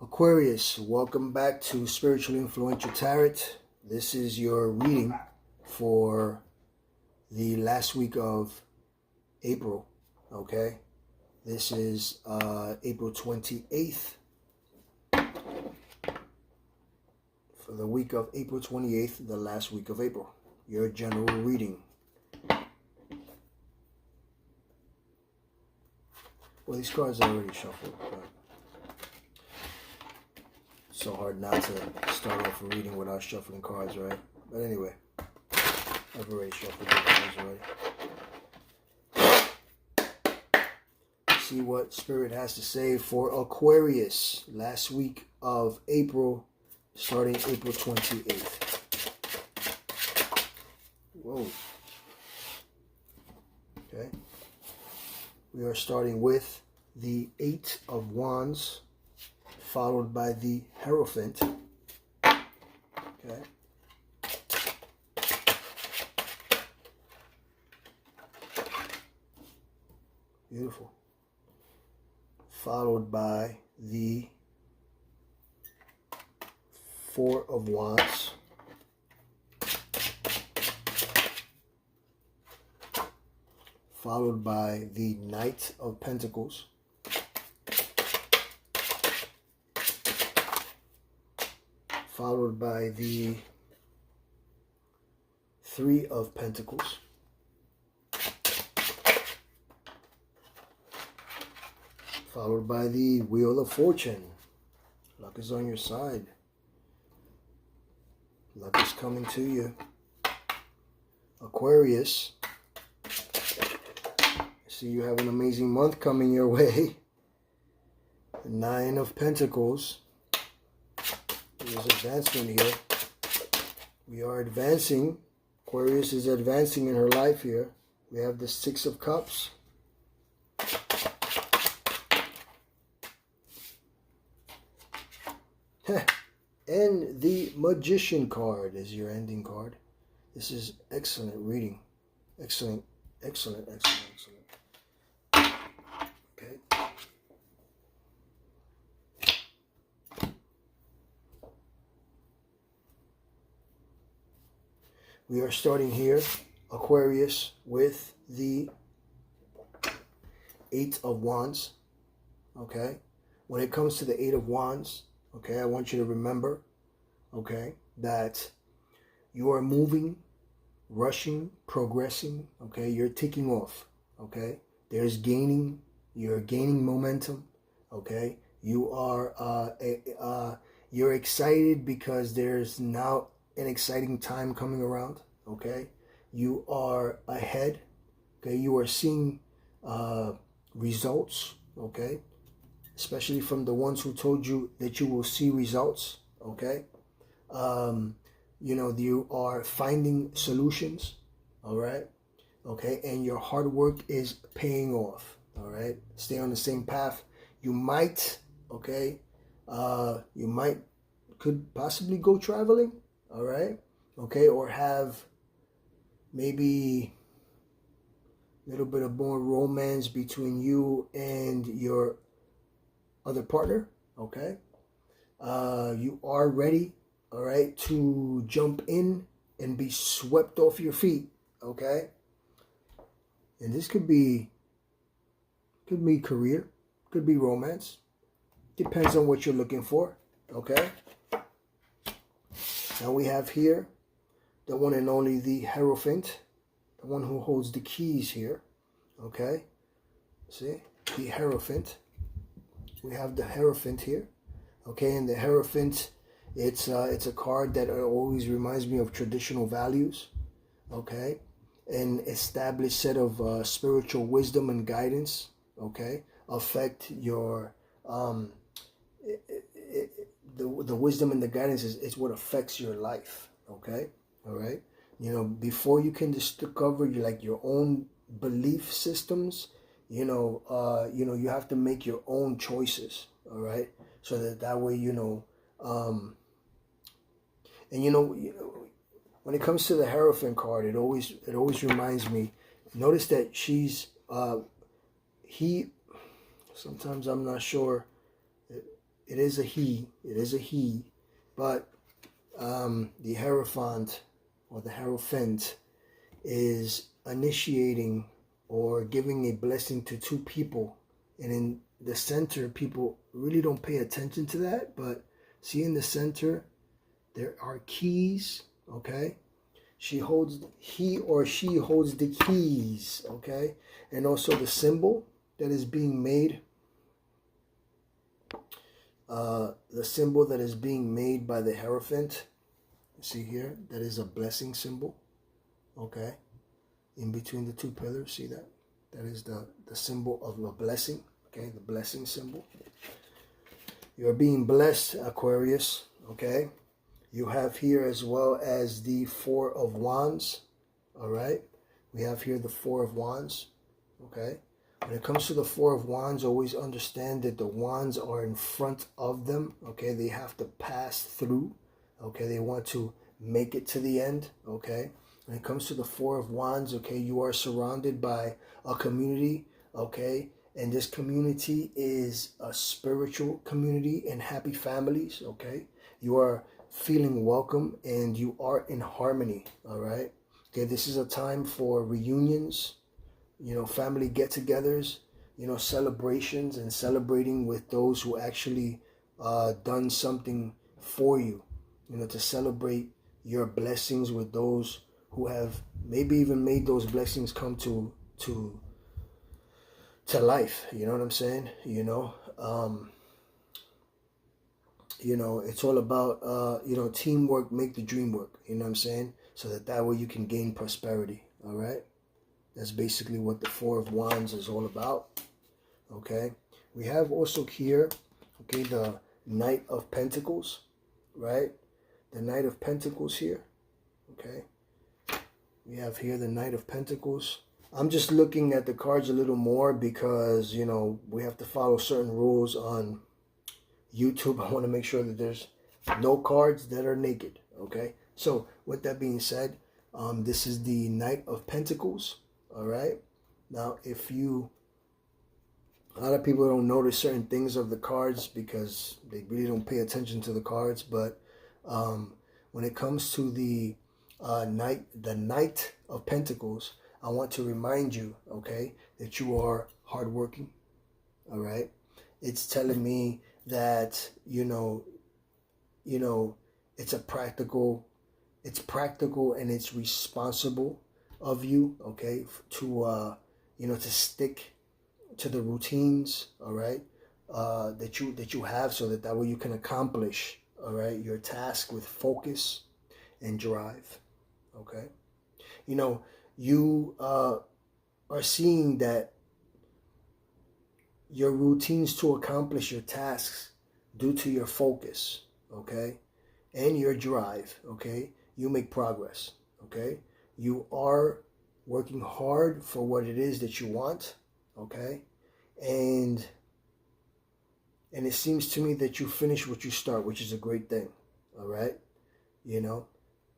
Aquarius, welcome back to Spiritual Influential Tarot. This is your reading for the last week of April, okay? This is April 28th. For the week of April 28th, the last week of April. Your general reading. Well, these cards are already shuffled, but so hard not to start off a reading without shuffling cards, right? But anyway, I've already shuffled the cards already. See what Spirit has to say for Aquarius last week of April, starting April 28th. Whoa. Okay. We are starting with the Eight of Wands, followed by the Hierophant. Okay. Beautiful. Followed by the Four of Wands. Followed by the Knight of Pentacles. Followed by the Three of Pentacles. Followed by the Wheel of Fortune. Luck is on your side. Luck is coming to you. Aquarius. I see you have an amazing month coming your way. The Nine of Pentacles. There's advancement here. We are advancing. Aquarius is advancing in her life here. We have the Six of Cups. And the Magician card is your ending card. This is excellent reading. Excellent, excellent, excellent, excellent. Okay. We are starting here, Aquarius, with the Eight of Wands, okay? When it comes to the Eight of Wands, okay, I want you to remember, okay, that you are moving, rushing, progressing, okay? You're taking off, okay? You're gaining momentum, okay? You are, you're excited because there's now an exciting time coming around, okay? You are ahead, okay? You are seeing results, okay? Especially from the ones who told you that you will see results, okay? You know, you are finding solutions, all right? Okay, and your hard work is paying off, all right? Stay on the same path. You might, okay, could possibly go traveling, all right? Okay, or have maybe a little bit of more romance between you and your other partner, okay? You are ready, all right, to jump in and be swept off your feet, okay? And this could be career, could be romance. Depends on what you're looking for, okay? Now we have here the one and only the Hierophant, the one who holds the keys here, okay? See, the Hierophant. We have the Hierophant here, okay? And the Hierophant, it's a card that always reminds me of traditional values, okay? An established set of spiritual wisdom and guidance, okay? Affect your the wisdom and the guidance is what affects your life, okay? All right, you know, before you can discover your own belief systems, you have to make your own choices, all right? So that way, and when it comes to the Hierophant card, it always reminds me. Notice that sometimes I'm not sure it is a he. It is a he. But the Hierophant or the Hierophant is initiating or giving a blessing to two people. And in the center, people really don't pay attention to that. But see, in the center, there are keys, okay? He or she holds the keys, okay? And also the symbol that is being made, the symbol that is being made by the Hierophant, you see here, that is a blessing symbol, okay? In between the two pillars, see that? That is the symbol of a blessing, okay? The blessing symbol. You're being blessed, Aquarius, okay? You have here as well as the Four of Wands, all right? We have here the Four of Wands, okay? When it comes to the Four of Wands, always understand that the wands are in front of them, okay? They have to pass through, okay? They want to make it to the end, okay? When it comes to the Four of Wands, okay, you are surrounded by a community, okay? And this community is a spiritual community and happy families, okay? You are feeling welcome and you are in harmony, all right? Okay, this is a time for reunions, you know, family get-togethers, you know, celebrations and celebrating with those who actually done something for you, you know, to celebrate your blessings with those who have maybe even made those blessings come to life. You know what I'm saying? You know, it's all about, you know, teamwork, make the dream work. You know what I'm saying? So that way you can gain prosperity. All right. That's basically what the Four of Wands is all about. Okay. We have also here, okay, the Knight of Pentacles, right? The Knight of Pentacles here. Okay. We have here the Knight of Pentacles. I'm just looking at the cards a little more because, you know, we have to follow certain rules on YouTube. I want to make sure that there's no cards that are naked, okay? So, with that being said, this is the Knight of Pentacles, all right? Now, a lot of people don't notice certain things of the cards because they really don't pay attention to the cards, but when it comes to the Knight of Pentacles, I want to remind you, okay, that you are hardworking, all right? It's telling me that, you know, it's practical and it's responsible of you, okay, to, you know, to stick to the routines, all right, that you have, so that way you can accomplish, all right, your task with focus and drive, okay? You know, you are seeing that your routines to accomplish your tasks due to your focus, okay, and your drive, okay, you make progress, okay? You are working hard for what it is that you want, okay? And it seems to me that you finish what you start, which is a great thing, all right? You know,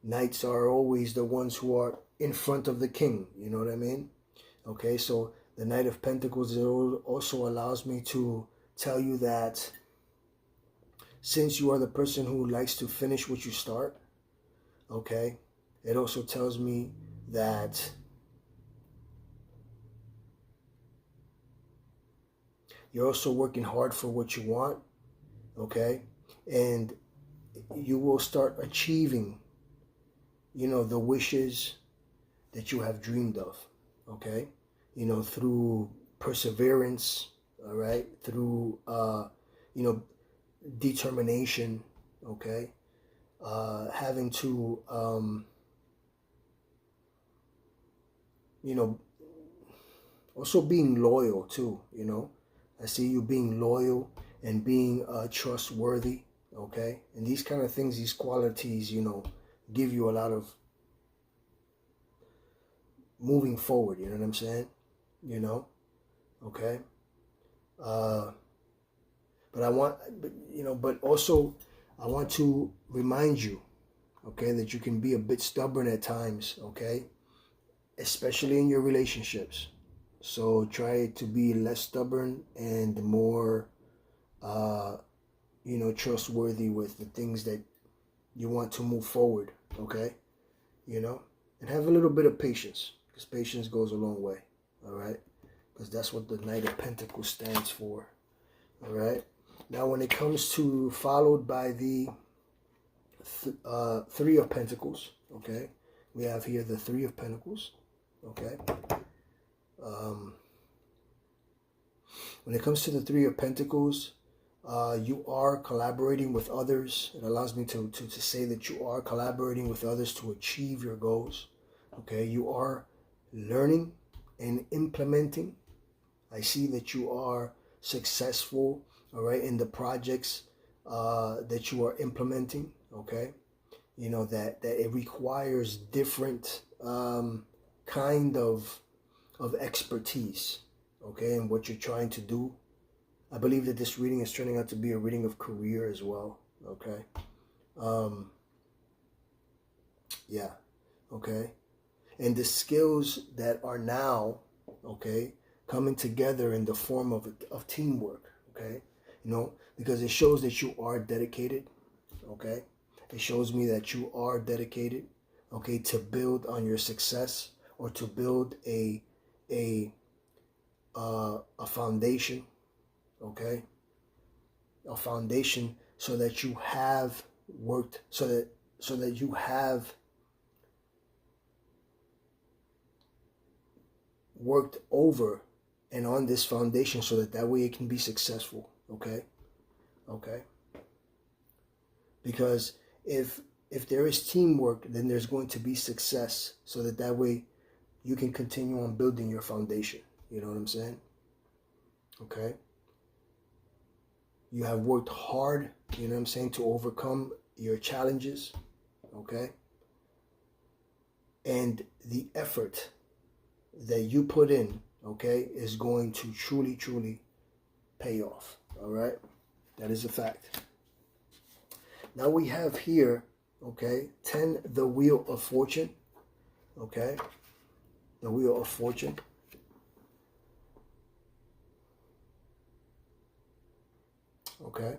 knights are always the ones who are in front of the king, you know what I mean? Okay, so the Knight of Pentacles also allows me to tell you that since you are the person who likes to finish what you start, okay, it also tells me that you're also working hard for what you want, okay, and you will start achieving, you know, the wishes that you have dreamed of, okay, you know, through perseverance, all right, through, you know, determination, okay, having to, you know, also being loyal too, you know. I see you being loyal and being trustworthy, okay? And these kind of things, these qualities, you know, give you a lot of moving forward, you know what I'm saying? You know, okay? But I want, you know, but also I want to remind you, okay, that you can be a bit stubborn at times, okay? Especially in your relationships. So try to be less stubborn and more trustworthy with the things that you want to move forward, okay? And have a little bit of patience, because patience goes a long way, all right? Because that's what the Knight of Pentacles stands for, all right? Now, when it comes to followed by the Three of Pentacles, okay? We have here the Three of Pentacles, okay? When it comes to the Three of Pentacles, you are collaborating with others. It allows me to say that you are collaborating with others to achieve your goals, okay? You are learning and implementing. I see that you are successful, all right, in the projects that you are implementing, okay? That it requires different kind of expertise, okay, in what you're trying to do. I believe that this reading is turning out to be a reading of career as well, okay? Yeah, okay? And the skills that are now, okay, coming together in the form of teamwork, okay? Because it shows that you are dedicated, okay? It shows me that you are dedicated, okay, to build on your success, or to build a foundation, okay? A foundation so that you have worked, so that you have worked over and on this foundation, so that way it can be successful, okay? Okay? Because if there is teamwork, then there's going to be success, so that way you can continue on building your foundation. You know what I'm saying? Okay? You have worked hard, you know what I'm saying, to overcome your challenges, okay? And the effort that you put in, okay, is going to truly, truly pay off, all right? That is a fact. Now we have here, okay, 10, the Wheel of Fortune, okay? The Wheel of Fortune. Okay?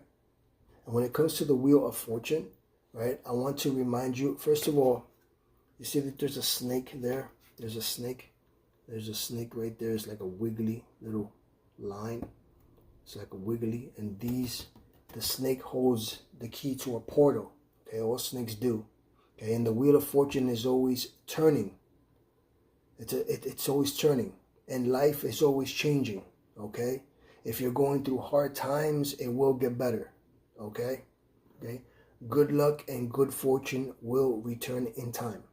And when it comes to the Wheel of Fortune, right, I want to remind you, first of all, you see that there's a snake there? There's a snake. There's a snake right there. It's like a wiggly little line. It's like a wiggly. And the snake holds the key to a portal. Okay, all snakes do. Okay, and the Wheel of Fortune is always turning. It's always turning. And life is always changing. Okay? If you're going through hard times, it will get better. Okay? Okay? Good luck and good fortune will return in time.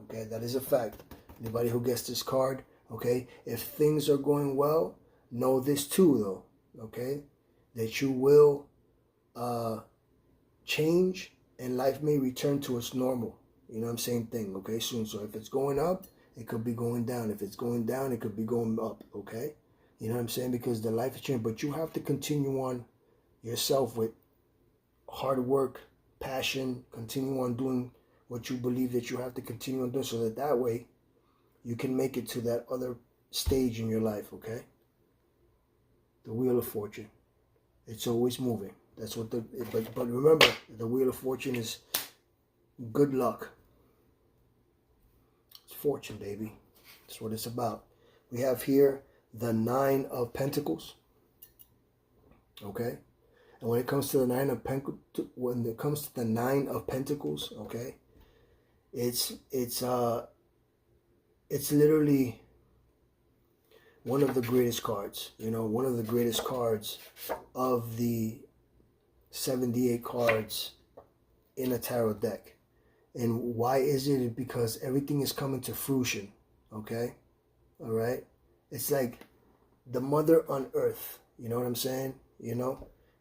Okay? That is a fact. Anybody who gets this card, okay? If things are going well, know this too, though. Okay? That you will change and life may return to its normal. You know what I'm saying? Thing, okay? Soon. So if it's going up, it could be going down. If it's going down, it could be going up. Okay? You know what I'm saying? Because the life is changing. But you have to continue on yourself with hard work, passion, continue on doing what you believe that you have to continue on doing, so that way you can make it to that other stage in your life, okay? The Wheel of Fortune. It's always moving. That's what but remember, the Wheel of Fortune is good luck. It's fortune, baby. That's what it's about. We have here the Nine of Pentacles. Okay? And when it comes to the Nine of Pentacles, okay, it's literally one of the greatest cards. One of the greatest cards of the 78 cards in a tarot deck. And why is it? Because everything is coming to fruition. Okay? All right? It's like the mother on earth. You know what I'm saying?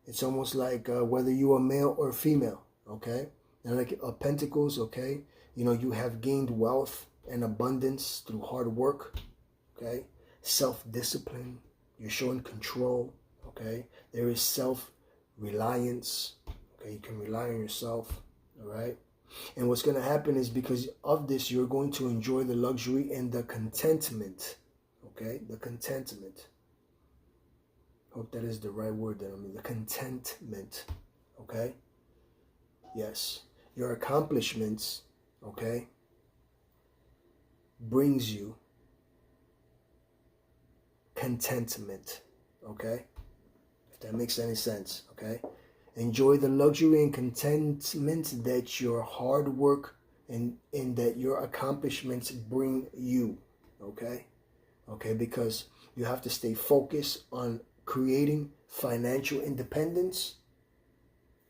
It's almost like whether you are male or female, okay? And like Pentacles, okay? You have gained wealth and abundance through hard work, okay? Self-discipline. You're showing control, okay? There is self-reliance, okay? You can rely on yourself, all right? And what's going to happen is, because of this, you're going to enjoy the luxury and the contentment, okay? The contentment. Hope that is the right word that I mean. The contentment. Okay? Yes. Your accomplishments, okay, brings you contentment. Okay? If that makes any sense. Okay? Enjoy the luxury and contentment that your hard work and that your accomplishments bring you. Okay? Okay, because you have to stay focused on creating financial independence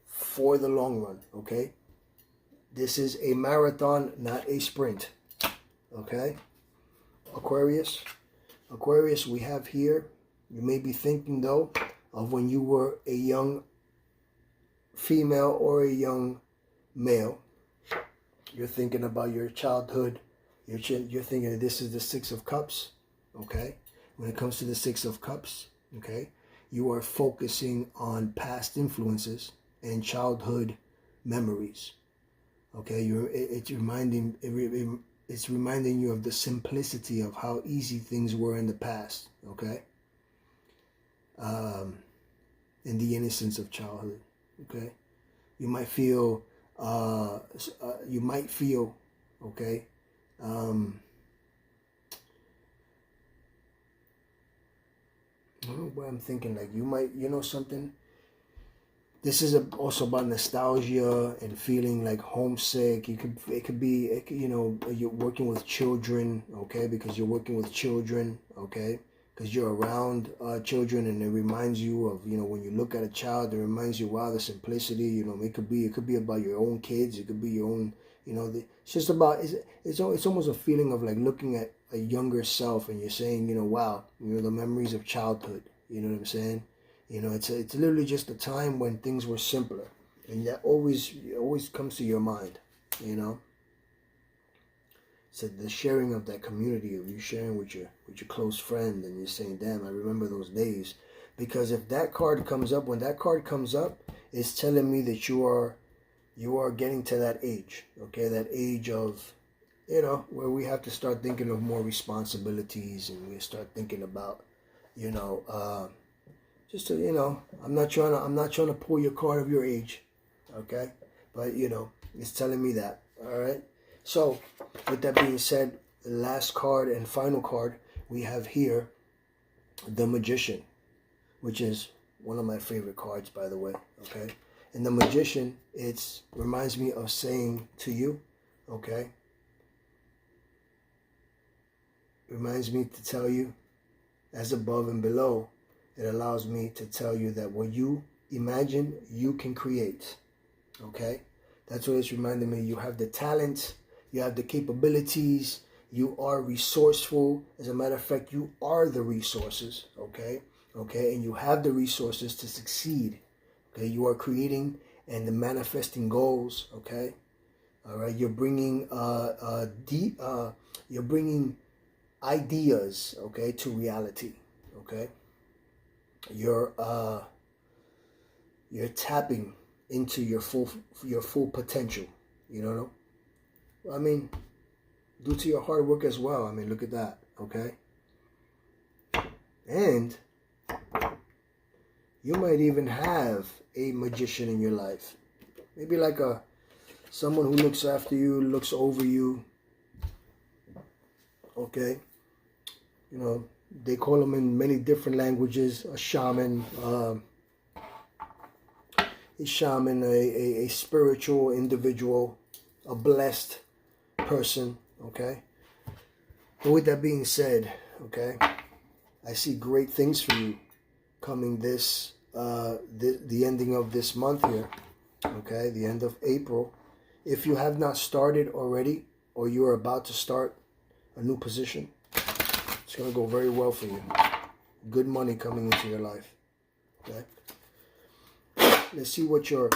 for the long run. Okay? This is a marathon, not a sprint. Okay? Aquarius. Aquarius, we have here, you may be thinking though of when you were a young female or a young male. You're thinking about your childhood. You're thinking this is the Six of Cups. Okay? When it comes to the Six of Cups, okay, you are focusing on past influences and childhood memories. Okay, it's reminding you of the simplicity of how easy things were in the past. Okay, in the innocence of childhood. Okay, you might feel, okay, what I'm thinking, like you might, something. This is also about nostalgia and feeling like homesick. It could be, you're working with children, okay, because you're working with children, okay, because you're around children, and it reminds you of, when you look at a child, it reminds you, wow, the simplicity, it could be about your own kids, it could be your own, it's just about, it's almost a feeling of like looking at a younger self, and you're saying, wow, the memories of childhood, you know what I'm saying? It's literally just a time when things were simpler, and that always comes to your mind, So the sharing of that community, of you sharing with your close friend, and you're saying, "Damn, I remember those days," because if that card comes up, when that card comes up, it's telling me that you are getting to that age, okay, that age of, where we have to start thinking of more responsibilities, and we start thinking about, just to, I'm not trying to pull your card of your age, okay? But, it's telling me that, all right? So, with that being said, the last card and final card we have here, the Magician, which is one of my favorite cards, by the way, okay? And the Magician, it reminds me of saying to you, okay? Reminds me to tell you, as above and below, it allows me to tell you that what you imagine, you can create. Okay? That's what it's reminding me. You have the talent, you have the capabilities, you are resourceful. As a matter of fact, you are the resources. Okay? Okay? And you have the resources to succeed. Okay? You are creating and manifesting goals. Okay? All right? You're bringing you're bringing ideas, okay, to reality. Okay? You're tapping into your full potential, I mean, due to your hard work as well. I mean, look at that, okay? And you might even have a magician in your life. Maybe like someone who looks after you, looks over you, okay? They call them in many different languages, a shaman, a spiritual individual, a blessed person, okay? But with that being said, okay, I see great things for you coming the ending of this month here, okay, the end of April. If you have not started already, or you are about to start a new position, it's going to go very well for you. Good money coming into your life. Okay? Let's see what your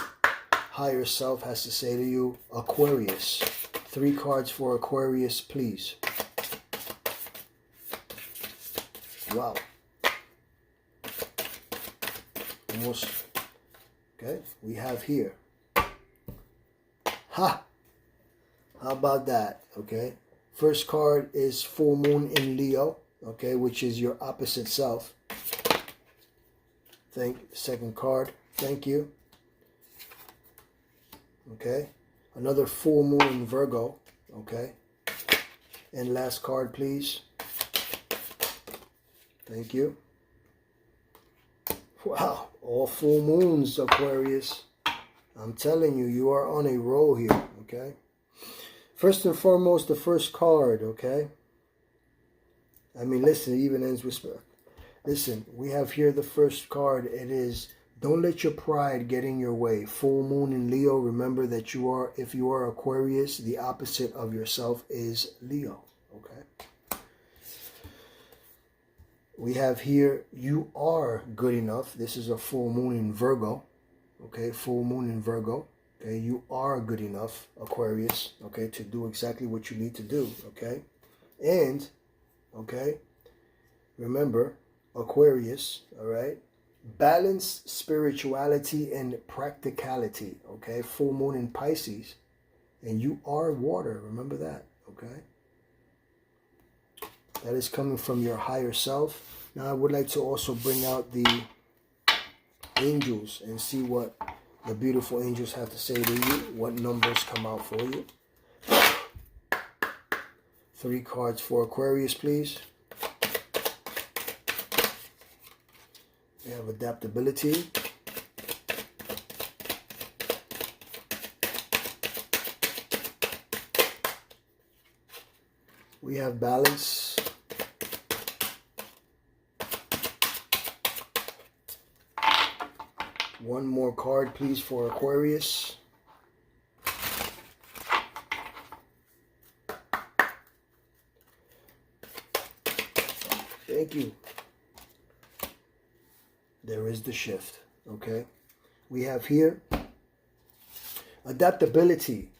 higher self has to say to you. Aquarius. 3 cards for Aquarius, please. Wow. Almost. Okay? We have here. Ha! How about that? Okay? First card is Full Moon in Leo. Okay, which is your opposite self. Second card. Thank you. Okay. Another full moon in Virgo. Okay. And last card, please. Thank you. Wow. All full moons, Aquarius. I'm telling you, you are on a roll here. Okay. First and foremost, the first card. Okay. I mean, listen, it even ends with... Listen, we have here the first card. It is, don't let your pride get in your way. Full moon in Leo. Remember that you are, if you are Aquarius, the opposite of yourself is Leo. Okay. We have here, you are good enough. This is a full moon in Virgo. Okay, full moon in Virgo. Okay, you are good enough, Aquarius. Okay, to do exactly what you need to do. Okay, and okay, remember, Aquarius, all right? Balance spirituality and practicality, okay? Full moon in Pisces. And you are water, remember that, okay? That is coming from your higher self. Now, I would like to also bring out the angels and see what the beautiful angels have to say to you, what numbers come out for you. 3 cards for Aquarius, please. We have adaptability. We have balance. One more card, please, for Aquarius. Thank you. There is the shift, okay? We have here adaptability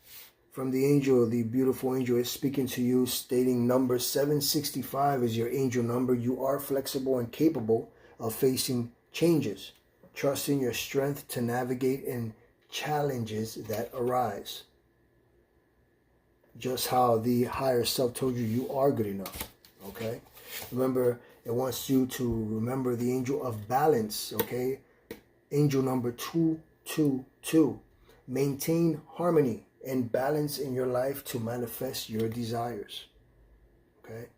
from the angel. The beautiful angel is speaking to you, stating number 765 is your angel number. You are flexible and capable of facing changes. Trust in your strength to navigate in challenges that arise. Just how the higher self told you, you are good enough, okay? Remember, it wants you to remember the angel of balance, okay? Angel number 222. Maintain harmony and balance in your life to manifest your desires, okay?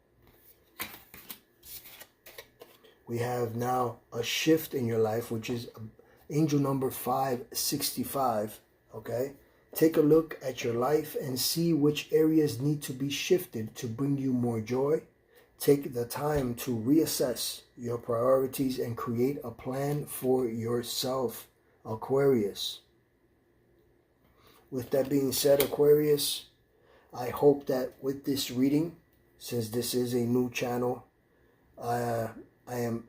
We have now a shift in your life, which is angel number 565, okay? Take a look at your life and see which areas need to be shifted to bring you more joy. Take the time to reassess your priorities and create a plan for yourself, Aquarius. With that being said, Aquarius, I hope that with this reading, since this is a new channel, I am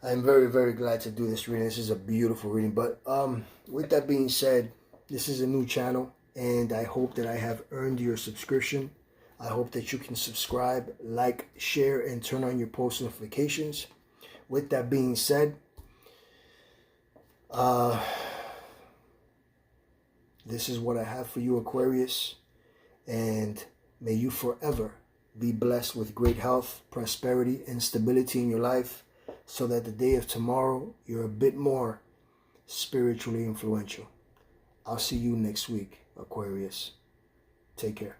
very, very glad to do this reading. This is a beautiful reading. But with that being said, this is a new channel, and I hope that I have earned your subscription. I hope that you can subscribe, like, share, and turn on your post notifications. With that being said, this is what I have for you, Aquarius. And may you forever be blessed with great health, prosperity, and stability in your life, so that the day of tomorrow, you're a bit more spiritually influential. I'll see you next week, Aquarius. Take care.